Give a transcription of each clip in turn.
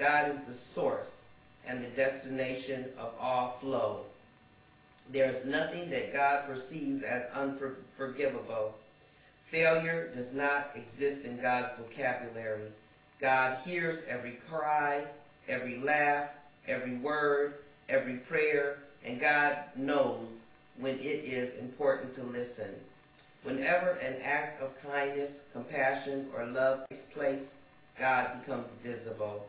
God is the source and the destination of all flow. There is nothing that God perceives as unforgivable. Failure does not exist in God's vocabulary. God hears every cry, every laugh, every word, every prayer, and God knows when it is important to listen. Whenever an act of kindness, compassion, or love takes place, God becomes visible.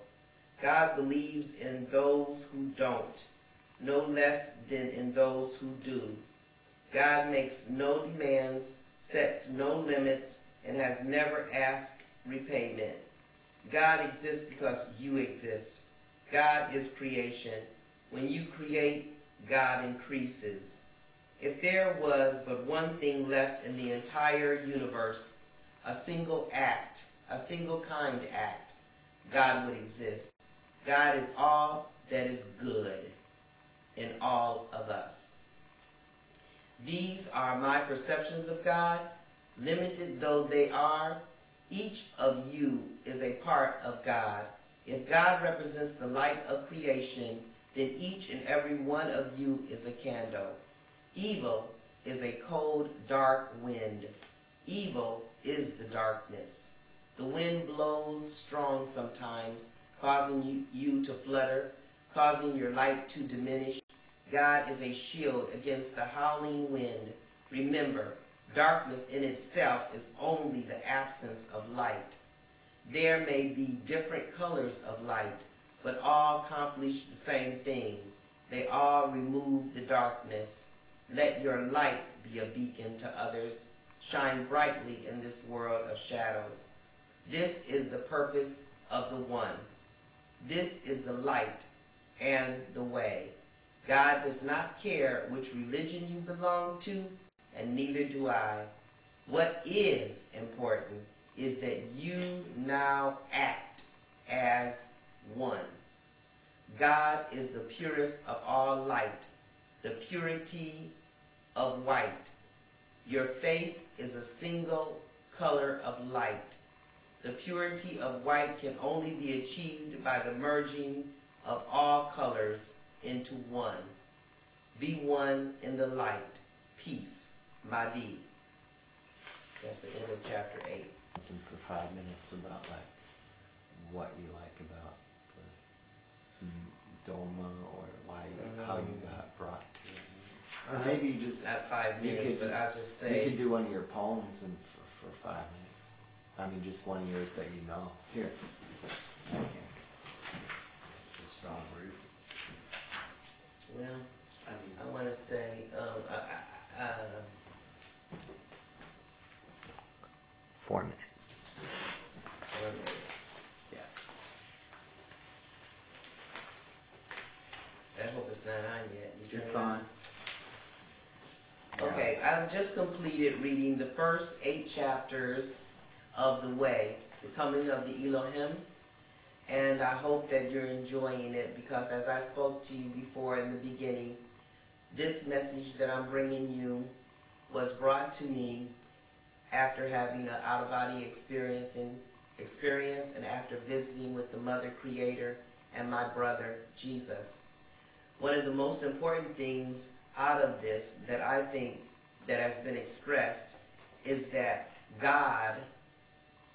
God believes in those who don't, no less than in those who do. God makes no demands, sets no limits, and has never asked repayment. God exists because you exist. God is creation. When you create, God increases. If there was but one thing left in the entire universe, a single act, a single kind act, God would exist. God is all that is good in all of us. These are my perceptions of God. Limited though they are, each of you is a part of God. If God represents the light of creation, then each and every one of you is a candle. Evil is a cold, dark wind. Evil is the darkness. The wind blows strong sometimes, causing you to flutter, causing your light to diminish. God is a shield against the howling wind. Remember, darkness in itself is only the absence of light. There may be different colors of light, but all accomplish the same thing. They all remove the darkness. Let your light be a beacon to others. Shine brightly in this world of shadows. This is the purpose of the one. This is the light and the way. God does not care which religion you belong to, and neither do I. What is important is that you now act as one. God is the purest of all light, the purity of white. Your faith is a single color of light. The purity of white can only be achieved by the merging of all colors into one. Be one in the light. Peace. Mahdi. That's the end of chapter 8. For 5 minutes about like what you like about the Doma, or why how you got brought to it. Or maybe you just not 5 minutes, but I'll just say you could do one of your poems and for 5 minutes. I mean, just one of yours that you know. Here. Okay. The strong root. Well, I want to say, 4 minutes. 4 minutes. Yeah. I hope it's not on yet. It's on. Okay, Yes. I've just completed reading the first 8 chapters of The Way, the coming of the Elohim, and I hope that you're enjoying it, because as I spoke to you before in the beginning, this message that I'm bringing you was brought to me after having an out-of-body experience and after visiting with the Mother Creator and my brother, Jesus. One of the most important things out of this that I think that has been expressed is that God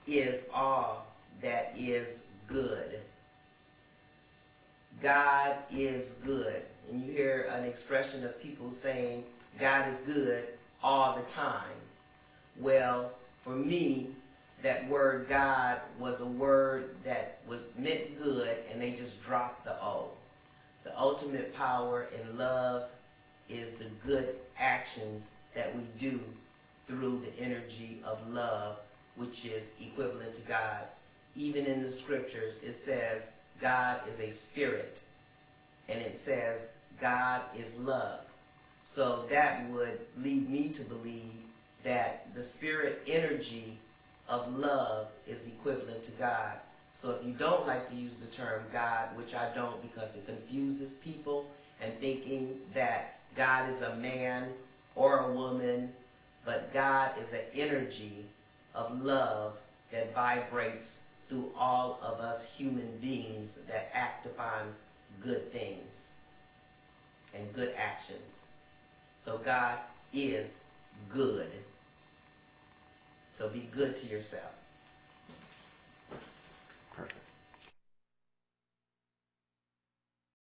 is all that is good. God is good. And you hear an expression of people saying, God is good all the time. Well, for me, that word God was a word that meant good, and they just dropped the O. The ultimate power in love is the good actions that we do through the energy of love, which is equivalent to God. Even in the scriptures, it says God is a spirit, and it says God is love. So that would lead me to believe that the spirit energy of love is equivalent to God. So if you don't like to use the term God, which I don't because it confuses people, and thinking that God is a man or a woman, but God is an energy of love that vibrates through all of us human beings that act upon good things and good actions. So God is good. So be good to yourself.